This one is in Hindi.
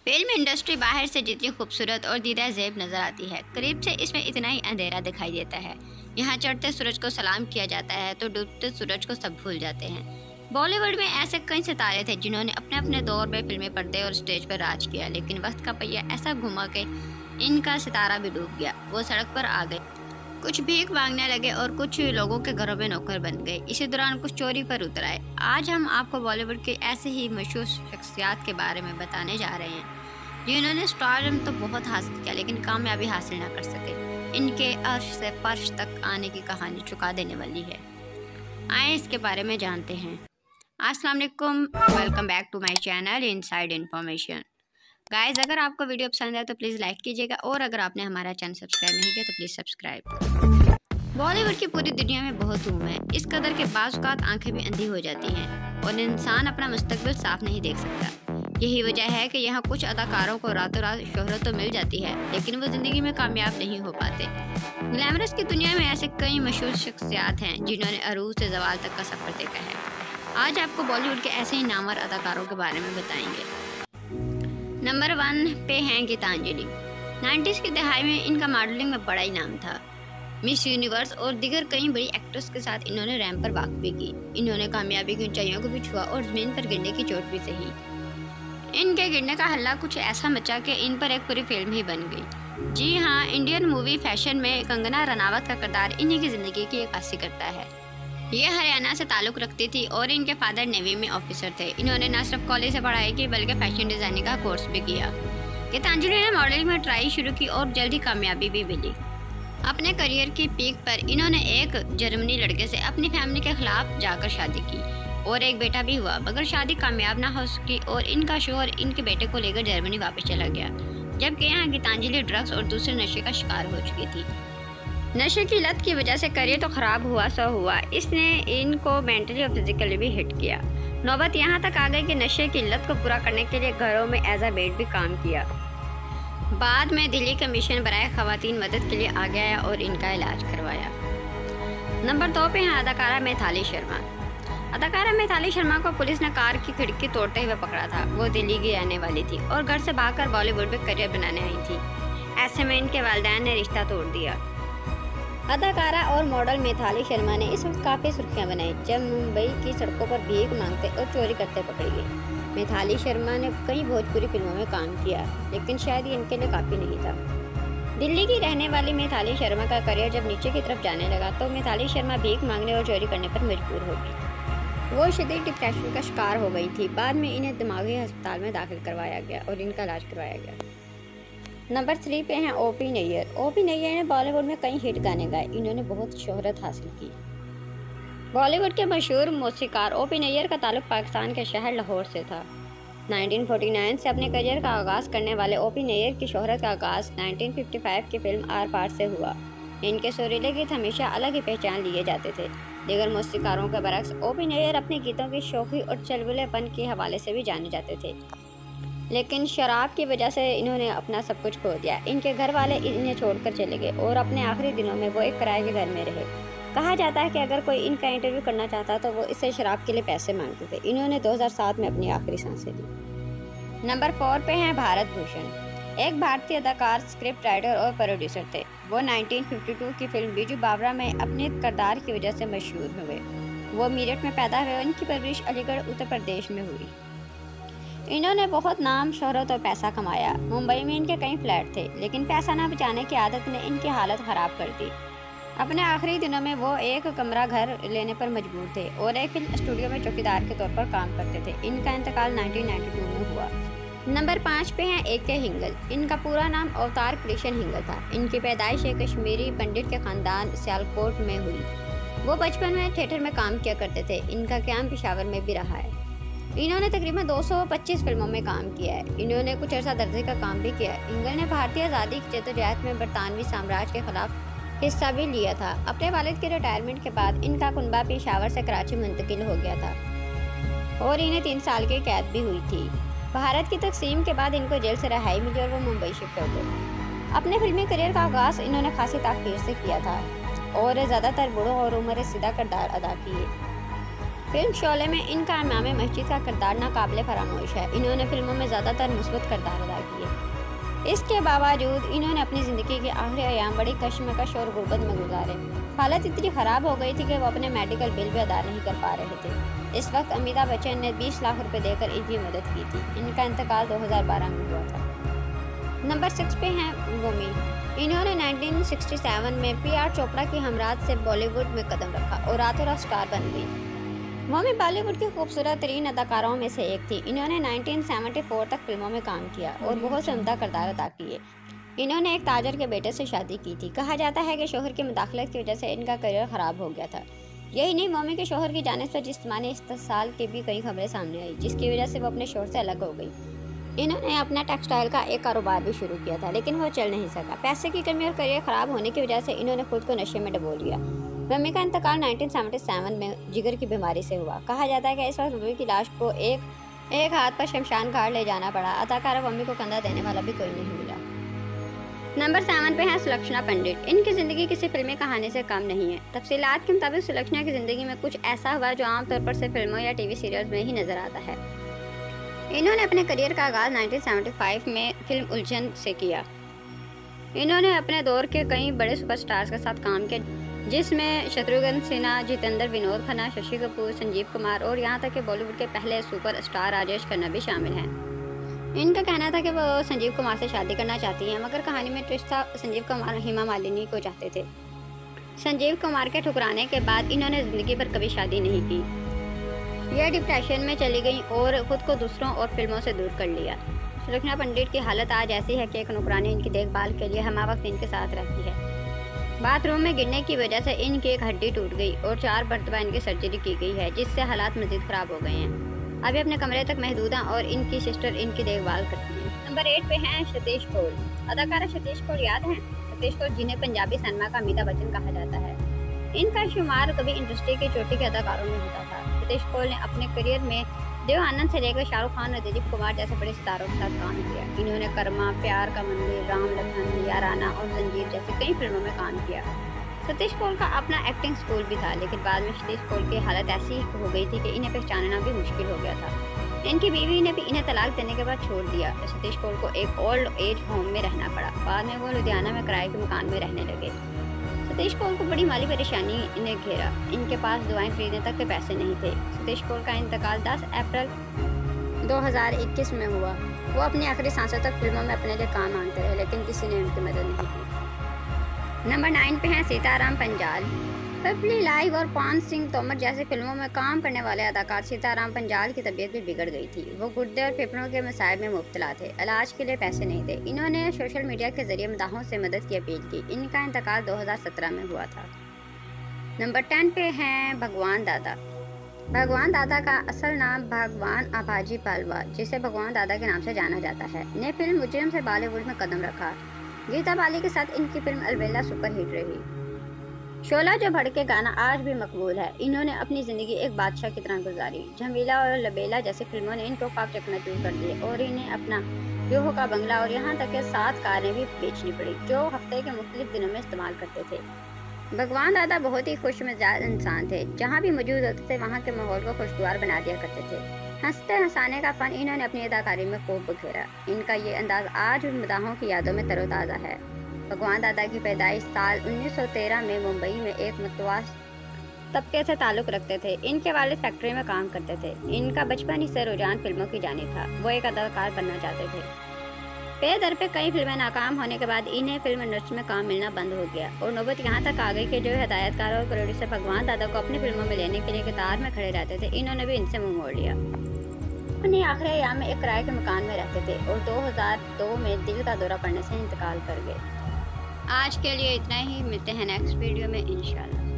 फिल्म इंडस्ट्री बाहर से जितनी खूबसूरत और दीदा ज़ेब नज़र आती है, करीब से इसमें इतना ही अंधेरा दिखाई देता है। यहाँ चढ़ते सूरज को सलाम किया जाता है तो डूबते सूरज को सब भूल जाते हैं। बॉलीवुड में ऐसे कई सितारे थे जिन्होंने अपने अपने दौर में फिल्मी पर्दे और स्टेज पर राज किया, लेकिन वक्त का पहिया ऐसा घुमा कि इनका सितारा भी डूब गया। वो सड़क पर आ गए, कुछ भीख मांगने लगे और कुछ लोगों के घरों में नौकर बन गए। इसी दौरान कुछ चोरी पर उतर आए। आज हम आपको बॉलीवुड के ऐसे ही मशहूर शख्सियात के बारे में बताने जा रहे हैं जिन्होंने स्टारडम तो बहुत हासिल किया लेकिन कामयाबी हासिल ना कर सके। इनके अर्श से फर्श तक आने की कहानी चुका देने वाली है। आए इसके बारे में जानते हैं। अस्सलाम वालेकुम, welcome back to my channel inside information. Guys, अगर आपको वीडियो पसंद है तो प्लीज़ लाइक कीजिएगा और अगर आपने हमारा चैनल सब्सक्राइब नहीं किया तो प्लीज़ सब्सक्राइब। बॉलीवुड की पूरी दुनिया में बहुत धूम है, इस कदर के बाज़ औक़ात आंखें भी अंधी हो जाती हैं और इंसान अपना मुस्तकबिल साफ नहीं देख सकता। यही वजह है कि यहाँ कुछ अदाकारों को रातों रात शोहरत तो मिल जाती है लेकिन वो ज़िंदगी में कामयाब नहीं हो पाते। ग्लैमरस की दुनिया में ऐसे कई मशहूर शख्सियात हैं जिन्होंने अरूज से ज़वाल तक का सफ़र देखा है। आज आपको बॉलीवुड के ऐसे ही नामवर अदाकारों के बारे में बताएंगे। नंबर 1 पे हैं गीतांजलि। 90s की दहाई में इनका मॉडलिंग में बड़ा ही नाम था। मिस यूनिवर्स और दीगर कई बड़ी एक्ट्रेस के साथ इन्होंने रैंप पर वॉक भी की। इन्होंने कामयाबी की ऊंचाइयों को भी छुआ और ज़मीन पर गिरने की चोट भी सही। इनके गिरने का हल्ला कुछ ऐसा मचा कि इन पर एक पूरी फिल्म ही बन गई। जी हाँ, इंडियन मूवी फैशन में कंगना रनावत का किरदार इन्हीं की ज़िंदगी की अक्कासी करता है। ये हरियाणा से ताल्लुक़ रखती थी और इनके फादर नेवी में ऑफिसर थे। इन्होंने न सिर्फ कॉलेज से पढ़ाई की बल्कि फैशन डिज़ाइनिंग का कोर्स भी किया। गीतांजलि ने मॉडलिंग में ट्राई शुरू की और जल्द ही कामयाबी भी मिली। अपने करियर की पीक पर इन्होंने एक जर्मनी लड़के से अपनी फैमिली के खिलाफ जाकर शादी की और एक बेटा भी हुआ, मगर शादी कामयाब ना हो सकी और इनका शौहर इनके बेटे को लेकर जर्मनी वापस चला गया, जबकि यहाँ गीतांजलि ड्रग्स और दूसरे नशे का शिकार हो चुकी थी। नशे की लत की वजह से करियर तो खराब हुआ सो हुआ, इसने इनको मेंटली और फिजिकली भी हिट किया। नौबत यहाँ तक आ गई कि नशे की लत को पूरा करने के लिए घरों में एज अ मेड भी काम किया। बाद में दिल्ली कमीशन बराए खवातीन मदद के लिए आगे आया और इनका इलाज करवाया। नंबर 2 पे हैं अदाकारा मैथिली शर्मा। अदाकारा मैथिली शर्मा को पुलिस ने कार की खिड़की तोड़ते हुए पकड़ा था। वो दिल्ली की रहने वाली थी और घर से भागकर बॉलीवुड में करियर बनाने आई थी। ऐसे में इनके वालिदैन ने रिश्ता तोड़ दिया। अदाकारा और मॉडल मैथिली शर्मा ने इस वक्त काफ़ी सुर्खियां बनाई जब मुंबई की सड़कों पर भीख मांगते और चोरी करते पकड़ी गई। मैथिली शर्मा ने कई भोजपुरी फिल्मों में काम किया लेकिन शायद ये इनके लिए काफ़ी नहीं था। दिल्ली की रहने वाली मैथिली शर्मा का करियर जब नीचे की तरफ जाने लगा तो मैथिली शर्मा भीख मांगने और चोरी करने पर मजबूर हो गई। वो शदीद डिप्रेशन का शिकार हो गई थी। बाद में इन्हें दिमागी अस्पताल में दाखिल करवाया गया और इनका इलाज करवाया गया। नंबर 3 पे हैं ओपी नैयर। ओपी नैयर ने बॉलीवुड में कई हिट गाने गाए। इन्होंने बहुत शोहरत हासिल की। बॉलीवुड के मशहूर मौसीकार ओपी नैयर का ताल्लुक पाकिस्तान के शहर लाहौर से था। 1949 से अपने करियर का आगाज़ करने वाले ओपी नैयर की शोहरत का आगाज़ 1955 की फिल्म आर पार से हुआ। इनके सुरीले गीत हमेशा अलग ही पहचान लिए जाते थे। दीगर मौसीकारों के बरक्स ओपी नैयर अपने गीतों की शौकी और चलबुलेपन के हवाले से भी जाने जाते थे, लेकिन शराब की वजह से इन्होंने अपना सब कुछ खो दिया। इनके घर वाले इन्हें छोड़कर चले गए और अपने आखिरी दिनों में वो एक किराए के घर में रहे। कहा जाता है कि अगर कोई इनका इंटरव्यू करना चाहता तो वो इससे शराब के लिए पैसे मांगते थे। इन्होंने 2007 में अपनी आखिरी सांसें ली। नंबर 4 पे हैं भारत भूषण। एक भारतीय अदाकार, स्क्रिप्ट राइटर और प्रोड्यूसर थे। वो 1952 की फिल्म बीजू बावरा में अपने किरदार की वजह से मशहूर हुए। वो मेरठ में पैदा हुए। इनकी परवरिश अलीगढ़ उत्तर प्रदेश में हुई। इन्होंने बहुत नाम, शोहरत और पैसा कमाया। मुंबई में इनके कई फ्लैट थे लेकिन पैसा न बचाने की आदत ने इनकी हालत ख़राब कर दी। अपने आखिरी दिनों में वो एक कमरा घर लेने पर मजबूर थे और एक फिल्म स्टूडियो में चौकीदार के तौर पर काम करते थे। इनका इंतकाल 1992 में हुआ। नंबर 5 पे हैं ए.के. हिंगल। इनका पूरा नाम अवतार कृष्ण हिंगल था। इनकी पैदाइश एक कश्मीरी पंडित के ख़ानदान सियालकोट में हुई। वो बचपन में थिएटर में काम किया करते थे। इनका क़याम पेशावर में भी रहा है। इन्होंने तकरीबन 225 फिल्मों में काम किया है। इन्होंने कुछ अर्सा दर्जे का काम भी किया है। हिंगल ने भारतीय आज़ादी की जद्दोजहद में बरतानवी साम्राज्य के खिलाफ हिस्सा भी लिया था। अपने वालिद के रिटायरमेंट के बाद इनका कुनबा पेशावर से कराची मुंतकिल हो गया था और इन्हें 3 साल की कैद भी हुई थी। भारत की तकसीम के बाद इनको जेल से रिहाई मिली और वो मुंबई शिफ्ट हो गए। अपने फिल्मी करियर का आगाज़ इन्होंने खासी ताख़ीर से किया था और ज़्यादातर बूढ़ों और उम्र रसीदा किरदार अदा किए। फिल्म शोले में इनका इमाम मस्जिद का किरदार नाकाबिले फरामोश है। इन्होंने फिल्मों में ज़्यादातर मुस्बत किरदार अदा किए। इसके बावजूद इन्होंने अपनी ज़िंदगी के आखिरी अयाम बड़ी कशमकश और गुर्बत में गुजारे। हालत इतनी ख़राब हो गई थी कि वो अपने मेडिकल बिल भी अदा नहीं कर पा रहे थे। इस वक्त अमिताभ बच्चन ने 20 लाख रुपए देकर इनकी मदद की थी। इनका इंतकाल 2012 में हुआ था। नंबर 6 पे हैं वोमी। इन्होंने 1967 में पी.आर. चोपड़ा की हमरात से बॉलीवुड में कदम रखा और रातों रात स्टार बन गई। वोमी बॉलीवुड की खूबसूरत तरीन अदाकाराओं में से एक थी। इन्होंने 1974 तक फिल्मों में काम किया और बहुत से उम्दा किरदार अदा किए। इन्होंने एक ताजर के बेटे से शादी की थी। कहा जाता है कि शोहर की मुदाखलत की वजह से इनका करियर ख़राब हो गया था। यही नहीं, वोमी के शोहर की जानिब से जिस्मानी इस्तेसाल की भी कई खबरें सामने आई, जिसकी वजह से वो अपने शोहर से अलग हो गई। इन्होंने अपना टेक्सटाइल का एक कारोबार भी शुरू किया था, लेकिन वो चल नहीं सका। पैसे की कमी और करियर ख़राब होने की वजह से इन्होंने खुद को नशे में डुबो लिया। वोमी का इंतकाल 1977 में जिगर की बीमारी से हुआ। कहा जाता है कि इस वक्त वोमी की लाश को एक हाथ पर शमशान घाट ले जाना पड़ा। अदाकारा वोमी को कंधा देने वाला भी कोई नहीं मिला। नंबर 7 पे है सुलक्षणा पंडित। इनकी ज़िंदगी किसी फिल्मी कहानी से कम नहीं है। तफसीलात के मुताबिक सुलक्षणा की ज़िंदगी में कुछ ऐसा हुआ जो आमतौर पर सिर्फ फिल्मों या टीवी सीरियल्स में ही नजर आता है। इन्होंने अपने करियर का आगाज़ 1975 में फिल्म उलझन से किया। इन्होंने अपने दौर के कई बड़े सुपरस्टार्स के साथ काम किया, जिसमें शत्रुघ्न सिन्हा, जितेंद्र, विनोद खन्ना, शशि कपूर, संजीव कुमार और यहाँ तक कि बॉलीवुड के पहले सुपरस्टार राजेश खन्ना भी शामिल हैं। इनका कहना था कि वो संजीव कुमार से शादी करना चाहती हैं, मगर कहानी में ट्विस्ट था, संजीव कुमार हेमा मालिनी को चाहते थे। संजीव कुमार के ठुकराने के बाद इन्होंने ज़िंदगी पर कभी शादी नहीं की। यह डिप्रेशन में चली गई और ख़ुद को दूसरों और फिल्मों से दूर कर लिया। सुलक्षणा पंडित की हालत आज ऐसी है कि एक नौकरानी इनकी देखभाल के लिए हर वक्त इनके साथ रहती है। बाथरूम में गिरने की वजह से इनकी एक हड्डी टूट गई और 4 मरतबा इनकी सर्जरी की गई है, जिससे हालात मज़ीद ख़राब हो गए हैं। अभी अपने कमरे तक महदूद हैं और इनकी सिस्टर इनकी देखभाल करती हैं। नंबर 8 पे हैं सतीश कौल। अदाकारा सतीश कौल याद हैं? सतीश कौल, जिन्हें पंजाबी सिनेमा का अमिताभ बच्चन कहा जाता है। इनका शुमार कभी इंडस्ट्री की चोटी के अदाकारों में होता था। सतीश कौल ने अपने करियर में देव आनंद से लेकर शाहरुख खान और दिलीप कुमार जैसे बड़े सितारों के साथ काम किया। इन्होंने कर्मा, प्यार का मंदिर, राम लखन, याराना और जंजीर जैसी कई फिल्मों में काम किया। सतीश कौल का अपना एक्टिंग स्कूल भी था, लेकिन बाद में सतीश कौल की हालत ऐसी हो गई थी कि इन्हें पहचानना भी मुश्किल हो गया था। इनकी बीवी ने भी इन्हें तलाक देने के बाद छोड़ दिया। सतीश कौल को एक ओल्ड एज होम में रहना पड़ा। बाद में वो लुधियाना में किराए के मकान में रहने लगे। सतीश कौल को बड़ी माली परेशानी इन्हें घेरा। इनके पास दवाएं खरीदने तक के पैसे नहीं थे। सतीश कौल का इंतकाल 10 अप्रैल 2021 में हुआ। वो अपनी आखिरी सांसों तक फिल्मों में अपने लिए काम मांगते रहे, लेकिन किसी ने उनकी मदद नहीं की। नंबर 9 पे हैं सीताराम पंजाल। पपली लाइव और पान सिंह तोमर जैसी फिल्मों में काम करने वाले अदाकार सीताराम पंजाल की तबीयत भी बिगड़ गई थी। वो गुर्दे और फेफड़ों के मसाइब में मुब्तला थे। इलाज के लिए पैसे नहीं थे। इन्होंने सोशल मीडिया के जरिए मदाहों से मदद की अपील की। इनका इंतकाल 2017 में हुआ था। नंबर 10 पे हैं भगवान दादा। भगवान दादा का असल नाम भगवान आभाजी पालवा, जिसे भगवान दादा के नाम से जाना जाता है, ने फिल्म मुजरिम से बॉलीवुड में कदम रखा। गीता बाली के साथ इनकी फिल्म अलबेला सुपरहिट रही। शोला जो भड़के गाना आज भी मकबूल है। इन्होंने अपनी ज़िंदगी एक बादशाह की तरह गुजारी। झमेला और लबेला जैसी फिल्मों ने इनको ख्वाब चकनाचूर कर दिए और इन्हें अपना जोहो का बंगला और यहाँ तक के 7 कारें भी बेचनी पड़ी, जो हफ्ते के मुख्तलिफ दिनों में इस्तेमाल करते थे। भगवान दादा बहुत ही खुश मिजाज इंसान थे। जहाँ भी मौजूद होते थे वहाँ के माहौल को खुशगवार बना दिया करते थे। हंसते हंसाने का फन इन्होंने अपनी अदाकारी में खूब बखेरा। इनका ये अंदाज आज भी मदाहों की यादों में तरोताज़ा है। भगवान दादा की पैदाइश साल 1913 में मुंबई में एक मतवास तबके से ताल्लुक़ रखते थे। इनके वालिद फैक्ट्री में काम करते थे। इनका बचपन ही से रुझान फिल्मों की जानिब था। वो एक अदाकार बनना चाहते थे। पे दर पे कई फिल्में नाकाम होने के बाद इन्हें फिल्म इंडस्ट्री में काम मिलना बंद हो गया और नौबत यहाँ तक आ गई कि जो हिदायतकार और प्रोड्यूसर भगवान दादा को अपनी फिल्मों में लेने के लिए कतार में खड़े रहते थे, इन्होंने भी इनसे मुंह मोड़ लिया। उन्हें आखिरी अय्याम में एक किराए के मकान में रहते थे और 2002 में दिल का दौरा पड़ने से इंतकाल कर गए। आज के लिए इतना ही। मिलते हैं नेक्स्ट वीडियो में इंशाल्लाह।